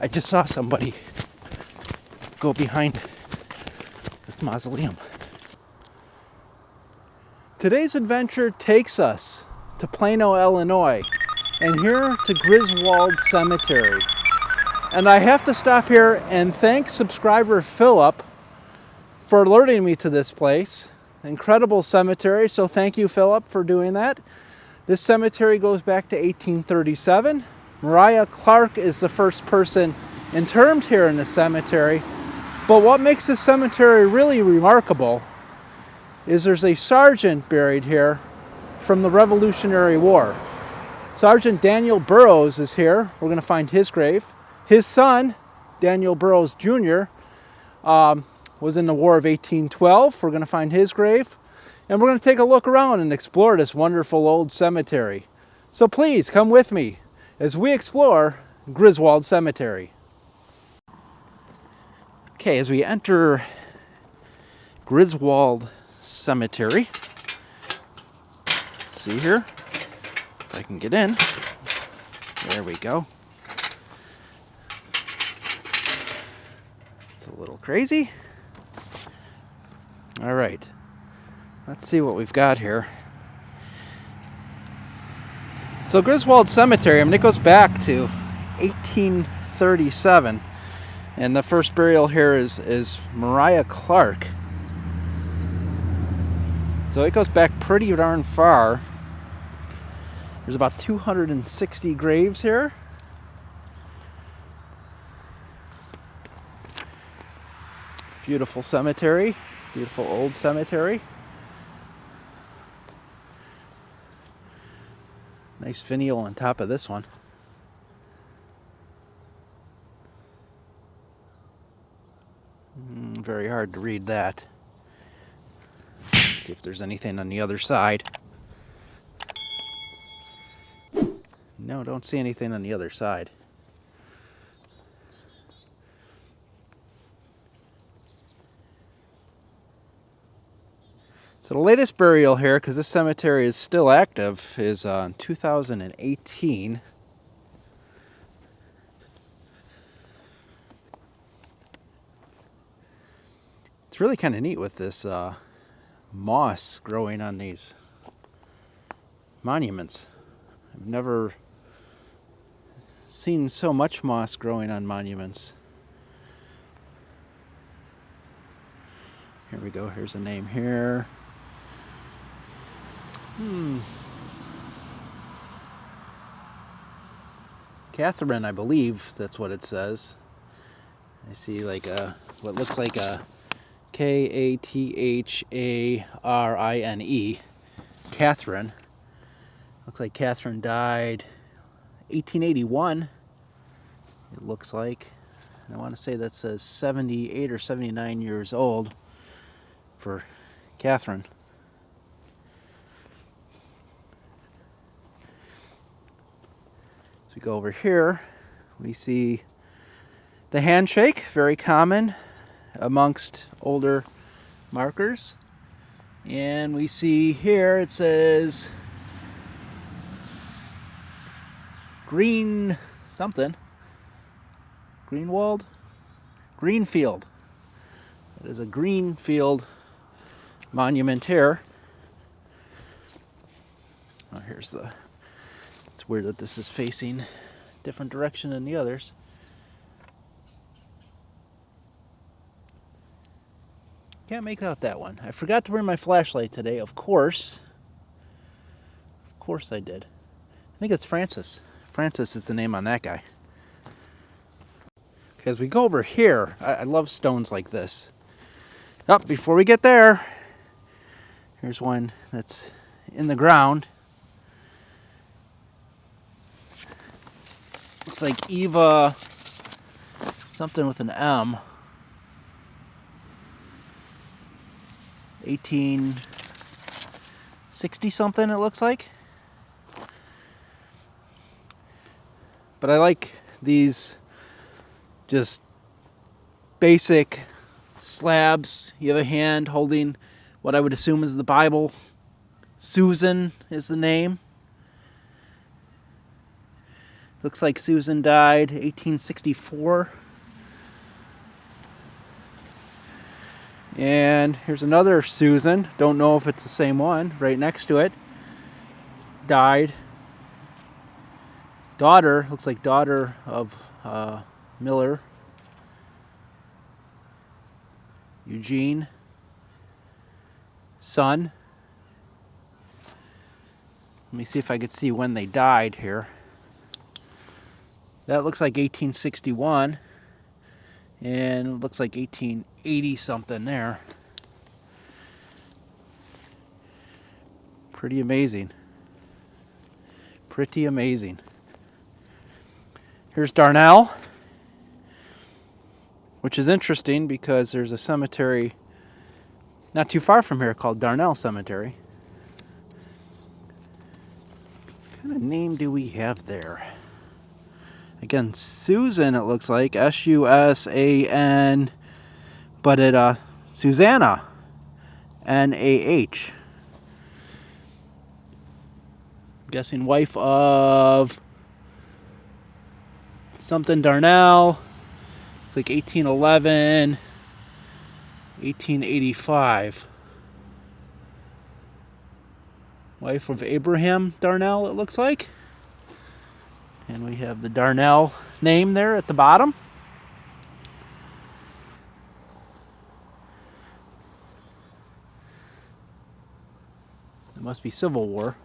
I just saw somebody go behind this mausoleum. Today's adventure takes us to Plano, Illinois, and here to Griswold Cemetery. And I have to stop here and thank subscriber Philip for alerting me to this place. Incredible cemetery, so thank you, Philip, for doing that. This cemetery goes back to 1837. Mariah Clark is the first person interred here in the cemetery. But what makes this cemetery really remarkable is there's a sergeant buried here from the Revolutionary War. Sergeant Daniel Burroughs is here. We're going to find his grave. His son, Daniel Burroughs Jr., was in the War of 1812. We're going to find his grave. And we're going to take a look around and explore this wonderful old cemetery. So please come with me as we explore Griswold Cemetery. Okay, as we enter Griswold Cemetery, let's see here if I can get in. There we go. It's a little crazy. All right, let's see what we've got here. So Griswold Cemetery, it goes back to 1837. And the first burial here is Mariah Clark. So it goes back pretty darn far. There's about 260 graves here. Beautiful cemetery, beautiful old cemetery. Nice finial on top of this one. Very hard to read that. Let's see if there's anything on the other side. No, don't see anything on the other side. So the latest burial here, because this cemetery is still active, is in 2018. It's really kind of neat with this moss growing on these monuments. I've never seen so much moss growing on monuments. Here we go, here's a name here. Catherine, I believe that's what it says. I see like a, what looks like a Katharine. Catherine. Looks like Catherine died 1881. It looks like. And I want to say that says 78 or 79 years old for Catherine. As we go over here, we see the handshake, very common amongst older markers. And we see here it says green something. Greenfield. It is a Greenfield monument here. Oh, here's the, it's weird that this is facing a different direction than the others. Can't make out that one. I forgot to bring my flashlight today, of course. Of course I did. I think it's Francis. Francis is the name on that guy. Okay, as we go over here, I love stones like this. Oh, before we get there, here's one that's in the ground. Looks like Eva, something with an M. 1860 something it looks like. But I like these just basic slabs. You have a hand holding what I would assume is the Bible. Susan is the name. Looks like Susan died 1864. And here's another Susan. Don't know if it's the same one. Right next to it. Died. Daughter. Looks like daughter of Miller. Eugene. Son. Let me see if I could see when they died here. That looks like 1861. And it looks like 1880 something there. Pretty amazing. Pretty amazing. Here's Darnell, which is interesting because there's a cemetery not too far from here called Darnell Cemetery. What kind of name do we have there? Again, Susan, it looks like, S-U-S-A-N, but it, Susanna, N-A-H. Guessing wife of something Darnell. It's like 1811, 1885. Wife of Abraham Darnell, it looks like. And we have the Darnell name there at the bottom. It must be Civil War.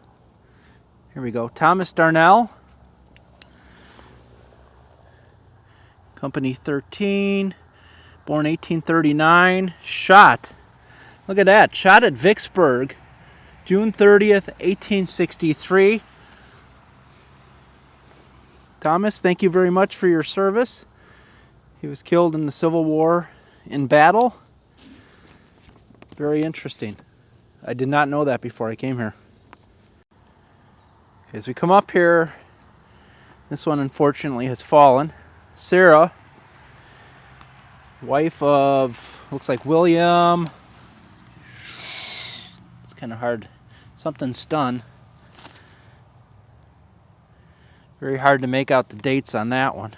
Here we go. Thomas Darnell. Company 13. Born 1839. Shot. Look at that. Shot at Vicksburg. June 30th, 1863. Thomas, thank you very much for your service. He was killed in the Civil War in battle. Very interesting. I did not know that before I came here. As we come up here, this one unfortunately has fallen. Sarah, wife of, looks like William. It's kind of hard. Something's done. Very hard to make out the dates on that one.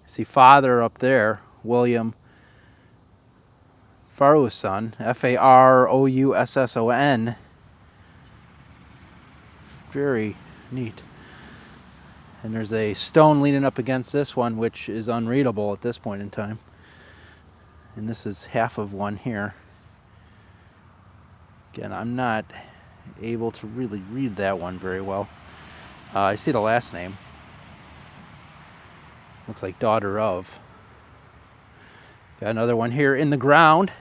See father up there, William Farouson, F-A-R-O-U-S-S-O-N. Very neat. And there's a stone leaning up against this one, which is unreadable at this point in time. And this is half of one here. Again, I'm not able to really read that one very well. I see the last name. Looks like daughter of. Got another one here in the ground.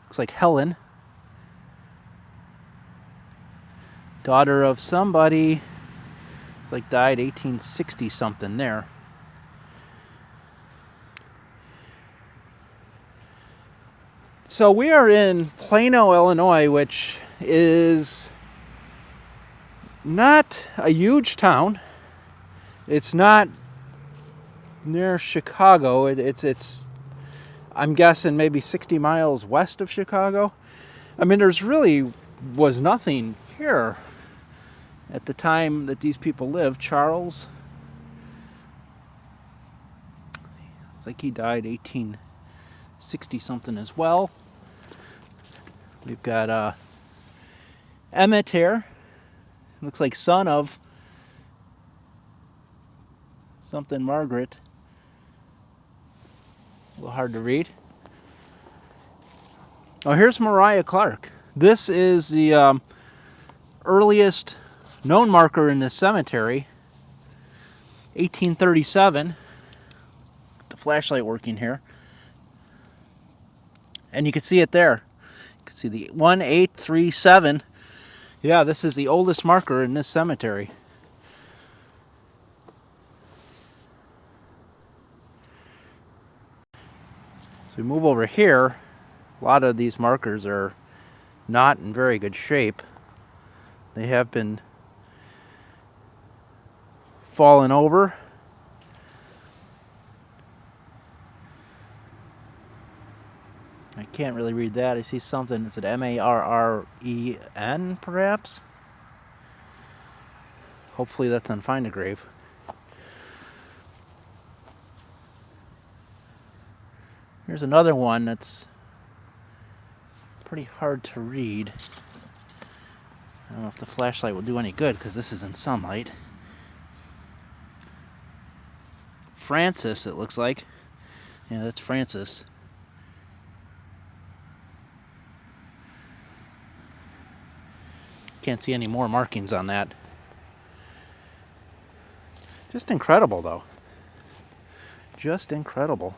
Looks like Helen. Daughter of somebody. It's like died 1860 something there. So we are in Plano, Illinois, which is not a huge town. It's not near Chicago. It's I'm guessing maybe 60 miles west of Chicago. I mean, there's really was nothing here at the time that these people lived. Charles, it's like he died 1860 something as well. We've got Emmett here. Looks like son of something Margaret. A little hard to read. Oh, here's Mariah Clark. This is the earliest known marker in this cemetery. 1837. The flashlight working here. And you can see it there. You can see the 1837. Yeah, this is the oldest marker in this cemetery. So we move over here. A lot of these markers are not in very good shape. They have been fallen over. I can't really read that. I see something. Is it Marren, perhaps? Hopefully that's on Find a Grave. Here's another one that's pretty hard to read. I don't know if the flashlight will do any good because this is in sunlight. Francis, it looks like. Yeah, that's Francis. Can't see any more markings on that. Just incredible, though. Just incredible.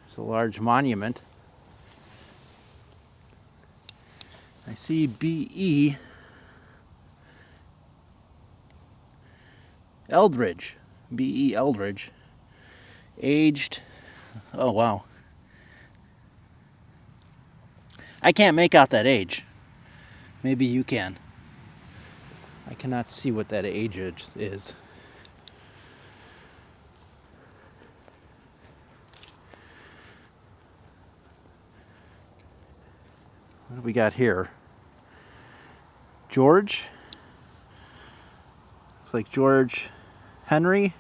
There's a large monument. I see B.E. Eldridge. B.E. Eldridge. Aged. Oh, wow. I can't make out that age. Maybe you can. I cannot see what that age is. What do we got here? George. Looks like George Henry,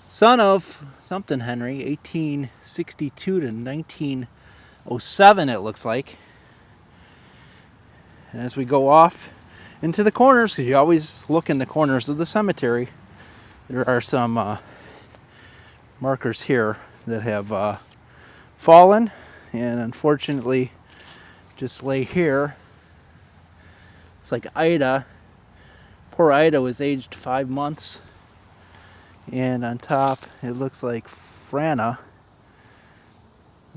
son of something Henry, 1862 to 1907 it looks like. And as we go off into the corners, because you always look in the corners of the cemetery, there are some markers here that have fallen and unfortunately just lay here. It's like Ida. Poor Ida was aged 5 months. And on top it looks like Franna.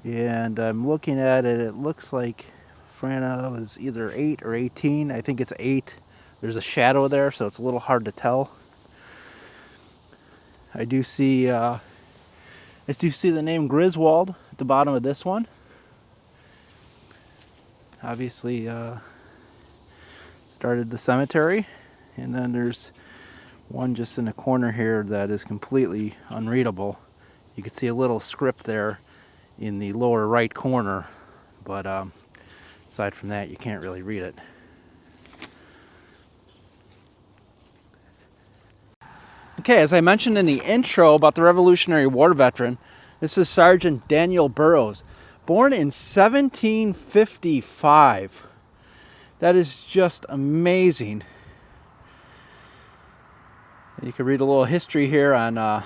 And I'm looking at it, it looks like Franna was either 8 or 18. I think it's 8. There's a shadow there, so it's a little hard to tell. I do see the name Griswold at the bottom of this one. Obviously started the cemetery. And then there's one just in the corner here that is completely unreadable. You can see a little script there in the lower right corner, but aside from that, you can't really read it. Okay, as I mentioned in the intro about the Revolutionary War veteran, this is Sergeant Daniel Burroughs, born in 1755. That is just amazing. You can read a little history here on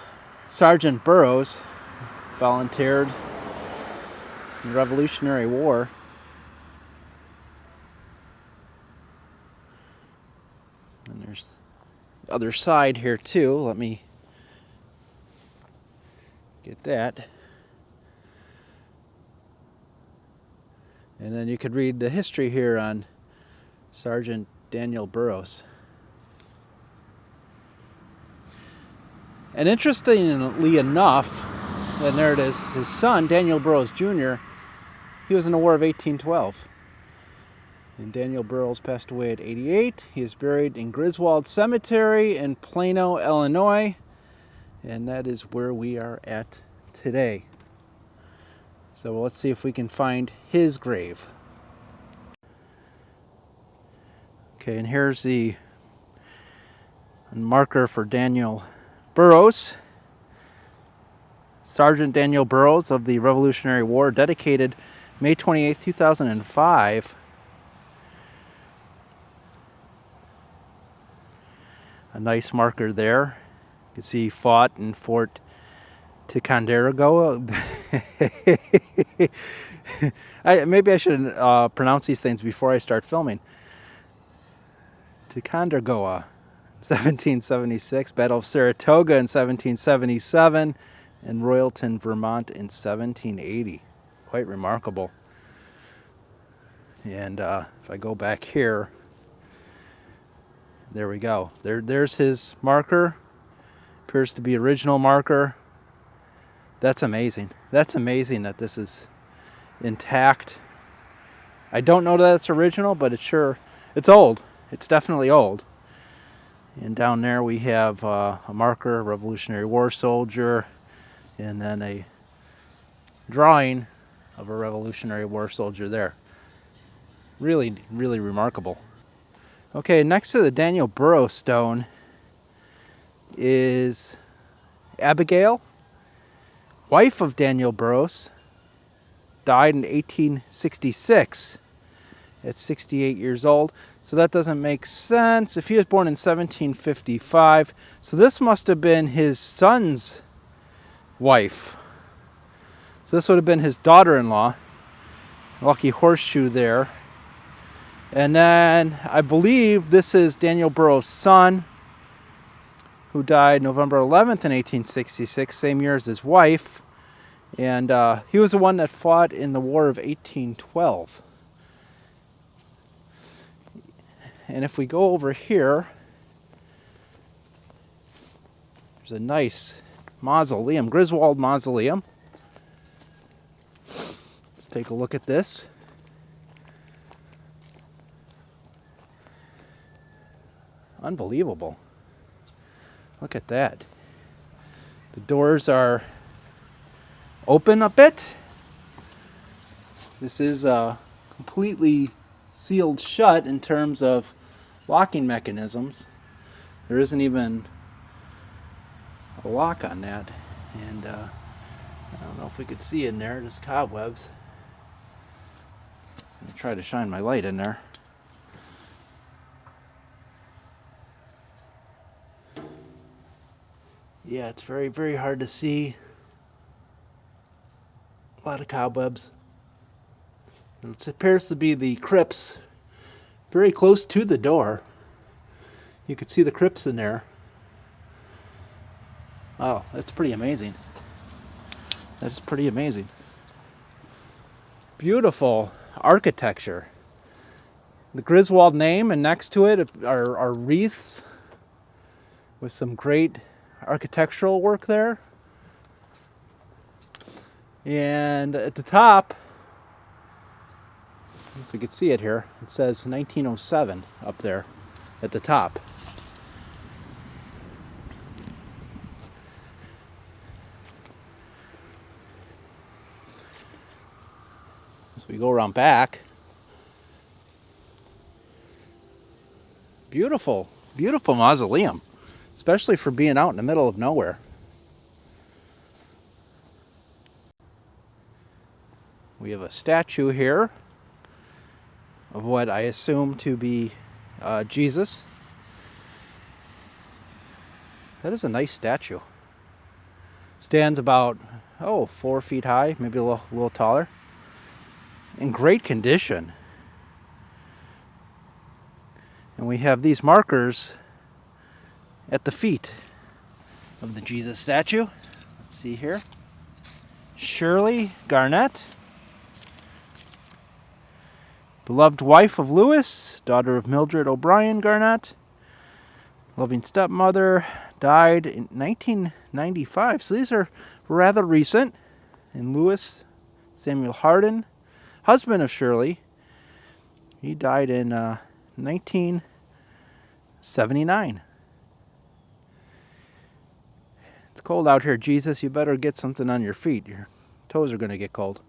Sergeant Burroughs, volunteered in the Revolutionary War. And there's the other side here too. Let me get that. And then you could read the history here on Sergeant Daniel Burroughs. And interestingly enough, and there it is, his son, Daniel Burroughs Jr., he was in the War of 1812. And Daniel Burroughs passed away at 88. He is buried in Griswold Cemetery in Plano, Illinois. And that is where we are at today. So let's see if we can find his grave. Okay, and here's the marker for Daniel Burroughs. Sergeant Daniel Burroughs of the Revolutionary War, dedicated May 28, 2005. A nice marker there. You can see he fought in Fort Ticonderoga. Maybe I should pronounce these things before I start filming. Ticonderoga, 1776. Battle of Saratoga in 1777. And Royalton, Vermont in 1780. Quite remarkable. And if I go back here, there we go. There's his marker. Appears to be original marker. That's amazing. That's amazing that this is intact. I don't know that it's original, but it's old. It's definitely old. And down there we have a marker, a Revolutionary War soldier, and then a drawing of a Revolutionary War soldier there. Really, really remarkable. Okay, next to the Daniel Burroughs stone is Abigail, wife of Daniel Burroughs, died in 1866 at 68 years old. So that doesn't make sense. If he was born in 1755, so this must have been his son's wife. So this would have been his daughter-in-law. Lucky horseshoe there. And then I believe this is Daniel Burroughs' son, who died November 11th in 1866, same year as his wife. And he was the one that fought in the War of 1812. And if we go over here, there's a nice mausoleum, Griswold Mausoleum. Let's take a look at this. Unbelievable. Look at that. The doors are open a bit. This is completely sealed shut in terms of locking mechanisms. There isn't even a lock on that. And I don't know if we could see in there, just cobwebs. I'm gonna try to shine my light in there. Yeah, it's very, very hard to see. A lot of cobwebs. It appears to be the crypts very close to the door. You could see the crypts in there. Oh, that's pretty amazing. That is pretty amazing. Beautiful architecture. The Griswold name, and next to it are wreaths with some great architectural work there. And at the top, if we could see it here, it says 1907 up there at the top. As we go around back, beautiful, beautiful mausoleum, especially for being out in the middle of nowhere. We have a statue here of what I assume to be Jesus. That is a nice statue. Stands about 4 feet high, maybe a little taller. In great condition. And we have these markers at the feet of the Jesus statue. Let's see here. Shirley Garnett, beloved wife of Lewis, daughter of Mildred O'Brien Garnett, loving stepmother, died in 1995. So these are rather recent. And Lewis Samuel Hardin, husband of Shirley, he died in 1979. It's cold out here, Jesus. You better get something on your feet. Your toes are going to get cold.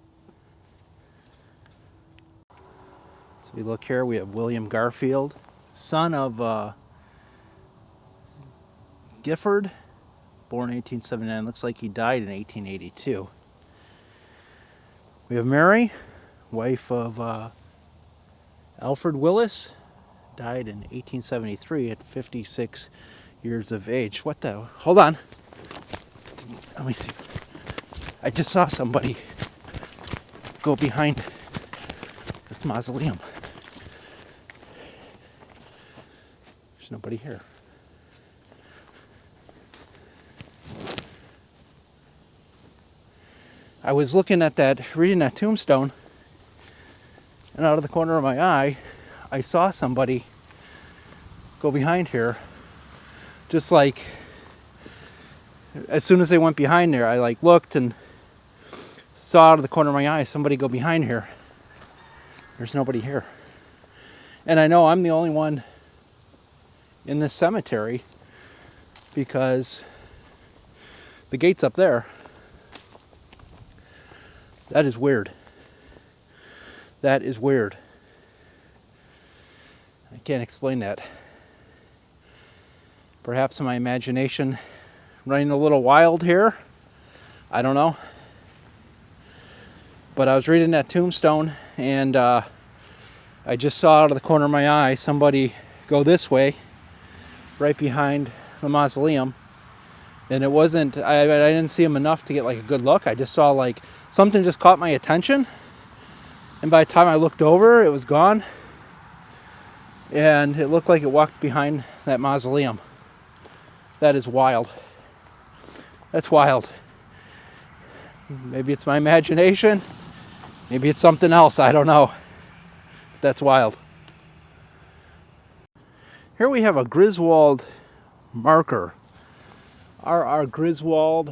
So we look here, we have William Garfield, son of Gifford, born 1879. Looks like he died in 1882. We have Mary, wife of Alfred Willis, died in 1873 at 56 years of age. What the? Hold on. Let me see. I just saw somebody go behind this mausoleum. There's nobody here. I was looking at that, reading that tombstone, and out of the corner of my eye, I saw somebody go behind here. Just like, as soon as they went behind there, I looked and saw out of the corner of my eye somebody go behind here. There's nobody here. And I know I'm the only one in this cemetery because the gate's up there. That is weird. That is weird. I can't explain that. Perhaps my imagination running a little wild here. I don't know. But I was reading that tombstone, and I just saw out of the corner of my eye somebody go this way, right behind the mausoleum. And it wasn't, I didn't see him enough to get like a good look. I just saw like something just caught my attention. And by the time I looked over, it was gone. And it looked like it walked behind that mausoleum. That is wild. That's wild. Maybe it's my imagination. Maybe it's something else. I don't know. That's wild. Here we have a Griswold marker. R.R. Griswold,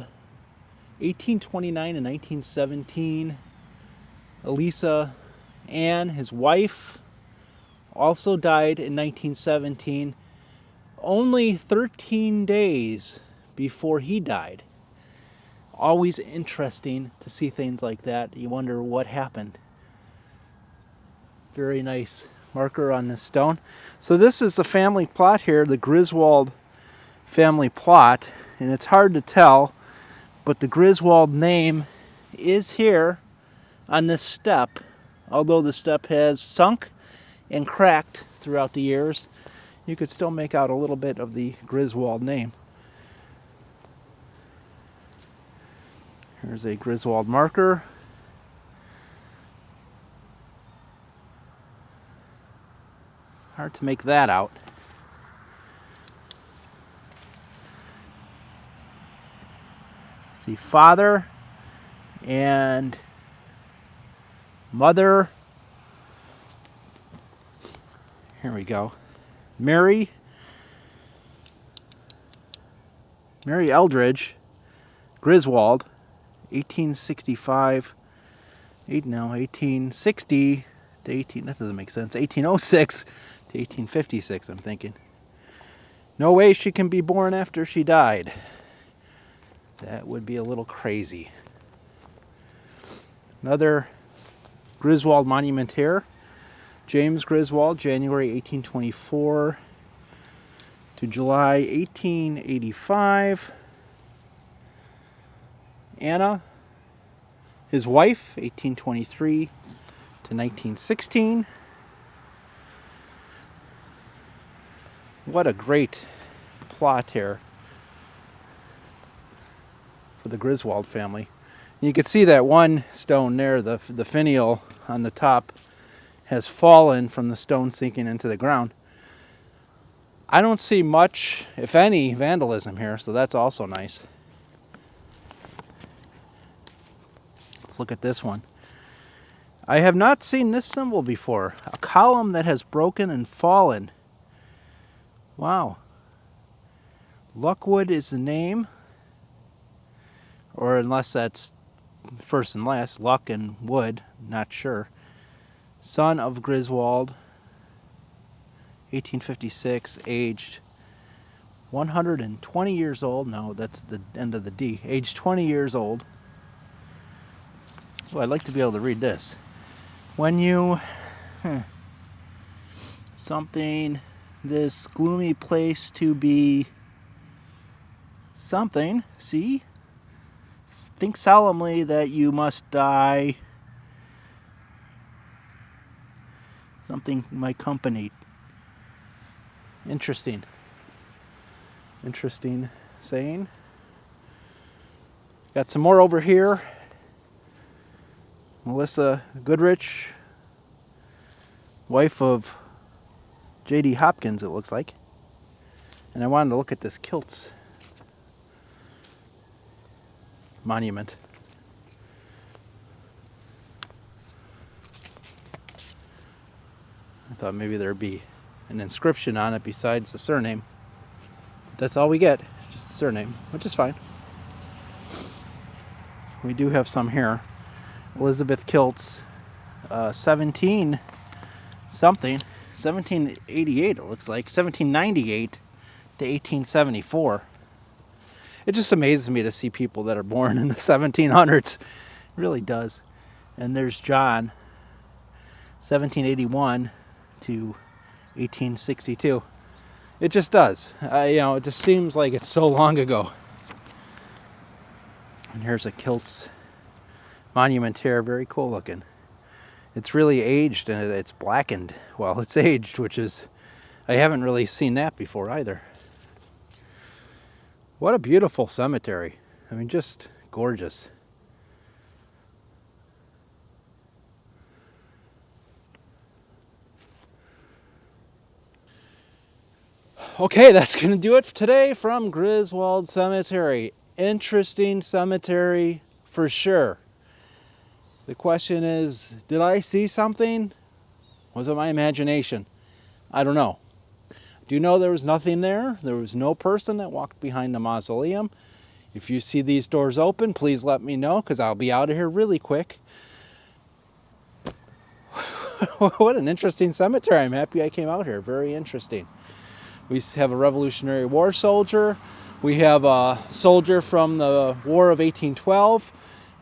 1829 and 1917. Elisa Ann, his wife, also died in 1917, only 13 days before he died. Always interesting to see things like that. You wonder what happened. Very nice marker on this stone. So this is the family plot here, the Griswold family plot, and it's hard to tell, but the Griswold name is here on this step, although the step has sunk and cracked throughout the years. You could still make out a little bit of the Griswold name. Here's a Griswold marker. Hard to make that out. See, father and mother. Here we go. Mary Eldridge Griswold, 1865, 1860 to 18, that doesn't make sense, 1806 to 1856, I'm thinking. No way she can be born after she died. That would be a little crazy. Another Griswold monument here. James Griswold, January 1824 to July 1885. Anna, his wife, 1823 to 1916. What a great plot here for the Griswold family. You can see that one stone there, the finial on the top, has fallen from the stone sinking into the ground. I don't see much, if any, vandalism here, so that's also nice. Let's look at this one. I have not seen this symbol before. A column that has broken and fallen. Wow. Luckwood is the name, or unless that's first and last, Luck and Wood, not sure. Son of Griswold, 1856, aged 120 years old. No, that's the end of the D. Aged 20 years old. Oh, I'd like to be able to read this. When you... something, this gloomy place to be something, see? Think solemnly that you must die. Something my company. Interesting. Interesting saying. Got some more over here. Melissa Goodrich, wife of J.D. Hopkins, it looks like. And I wanted to look at this Kilts monument. I thought maybe there'd be an inscription on it besides the surname. That's all we get, just the surname, which is fine. We do have some here. Elizabeth Kilts, 17 something, 1788 it looks like, 1798 to 1874. It just amazes me to see people that are born in the 1700s. It really does. And there's John, 1781 to 1862. It just does. It just seems like it's so long ago. And here's a Kilt's monument here, very cool looking. It's really aged and it's blackened. Well, it's aged, which is, I haven't really seen that before either. What a beautiful cemetery. I mean, just gorgeous. Okay, that's going to do it for today from Griswold Cemetery. Interesting cemetery for sure. The question is, did I see something? Was it my imagination? I don't know. Do you know there was nothing there? There was no person that walked behind the mausoleum. If you see these doors open, please let me know, because I'll be out of here really quick. What an interesting cemetery. I'm happy I came out here. Very interesting. We have a Revolutionary War soldier. We have a soldier from the War of 1812.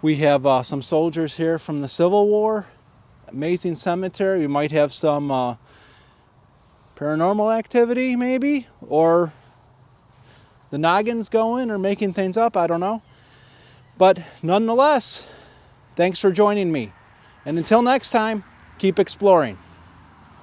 We have some soldiers here from the Civil War. Amazing cemetery. We might have some paranormal activity maybe, or the noggins going or making things up, I don't know. But nonetheless, thanks for joining me. And until next time, keep exploring.